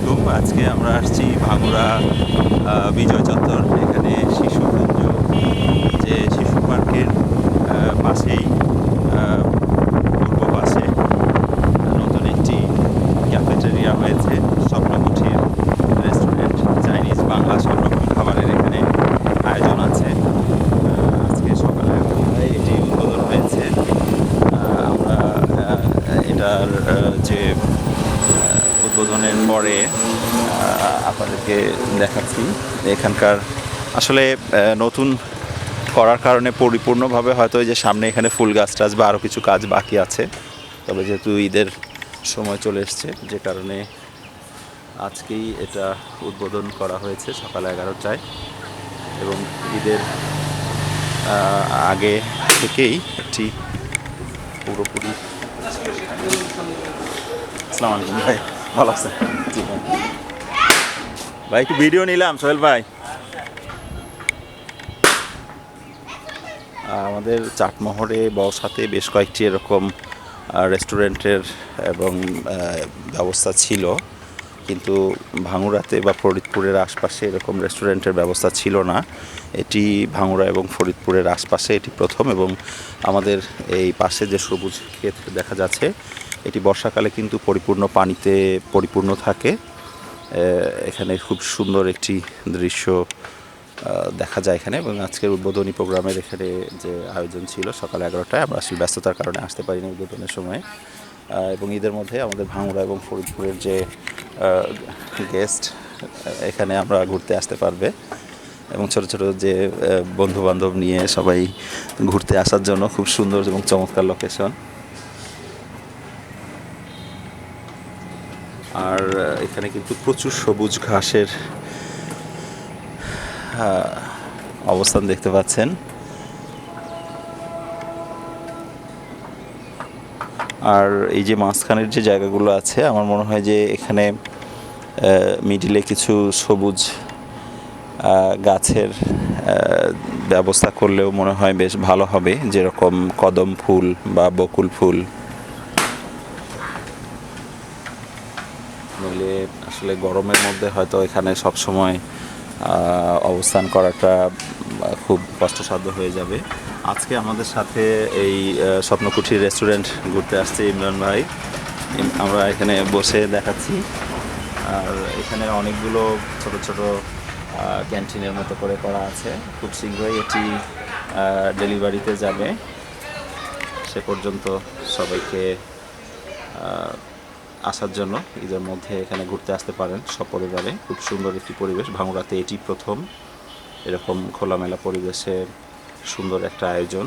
আলাইকুম। আজকে আমরা আসছি ভাঙুরা বিজয় চত্বর। এখানে শিশুকুঞ্জ যে শিশু পার্কের পাশেই পূর্ব পাশে নতুন একটি ক্যাফেটেরিয়া হয়েছে, স্বপ্নকুঠির রেস্টুরেন্ট, চাইনিজ বাংলা সব রকম খাবারের এখানে আয়োজন আছে। আজকে সকালে এটি উদ্বোধন হয়েছে। আমরা এটার যে উদ্বোধনের পরে আপনাদেরকে দেখাচ্ছি এখানকার আসলে নতুন করার কারণে পরিপূর্ণভাবে হয়তো ওই যে সামনে এখানে ফুল গাছ টাছ বা আরও কিছু কাজ বাকি আছে, তবে যেহেতু ঈদের সময় চলে এসছে যে কারণে আজকেই এটা উদ্বোধন করা হয়েছে সকাল 11টায়। এবং ঈদের আগে থেকেই একটি পুরোপুরি। আসসালামু আলাইকুম ভাই, ভালো আছেন? জি ভাই, ভাই একটু ভিডিও নিলাম। সোহেল ভাই, আমাদের চাটমোহরে বসাতে বেশ কয়েকটি এরকম রেস্টুরেন্টের এবং ব্যবস্থা ছিল, কিন্তু ভাঙুরাতে বা ফরিদপুরের আশপাশে এরকম রেস্টুরেন্টের ব্যবস্থা ছিল না। এটি ভাঙুরা এবং ফরিদপুরের আশপাশে এটি প্রথম। এবং আমাদের এই পাশে যে সবুজ ক্ষেত দেখা যাচ্ছে, এটি বর্ষাকালে কিন্তু পরিপূর্ণ পানিতে পরিপূর্ণ থাকে। এখানে খুব সুন্দর একটি দৃশ্য দেখা যায় এখানে। এবং আজকের উদ্বোধনী প্রোগ্রামের এখানে যে আয়োজন ছিল সকাল 11টায়, আমরা আসলে ব্যস্ততার কারণে আসতে পারিনি উদ্বোধনের সময়। এবং ঈদের মধ্যে আমাদের ভাঙুরা এবং ফরিদপুরের যে গেস্ট এখানে আমরা ঘুরতে আসতে পারবে, এবং ছোট ছোট যে বন্ধুবান্ধব নিয়ে সবাই ঘুরতে আসার জন্য খুব সুন্দর এবং চমৎকার লোকেশন। আর এখানে কিন্তু প্রচুর সবুজ ঘাসের অবস্থান দেখতে পাচ্ছেন। আর এই যে মাঝখানের যে জায়গাগুলো আছে, আমার মনে হয় যে এখানে মিডিলে কিছু সবুজ গাছের ব্যবস্থা করলেও মনে হয় বেশ ভালো হবে, যেরকম কদম ফুল বা বকুল ফুল। নইলে আসলে গরমের মধ্যে হয়তো এখানে সবসময় অবস্থান করাটা খুব কষ্টসাধ্য হয়ে যাবে। আজকে আমাদের সাথে এই স্বপ্নকুঠির রেস্টুরেন্ট ঘুরতে আসছে ইমরান ভাই। আমরা এখানে বসে দেখাচ্ছি। আর এখানে অনেকগুলো ছোট ছোট ক্যান্টিনের মতো করে করা আছে। খুব শীঘ্রই এটি ডেলিভারিতে যাবে। সে পর্যন্ত সবাইকে আসার জন্য ঈদের মধ্যে এখানে ঘুরতে আসতে পারেন সপরিবারে। খুব সুন্দর একটি পরিবেশ। ভাঙুরাতে এটি প্রথম এরকম খোলামেলা পরিবেশে সুন্দর একটা আয়োজন।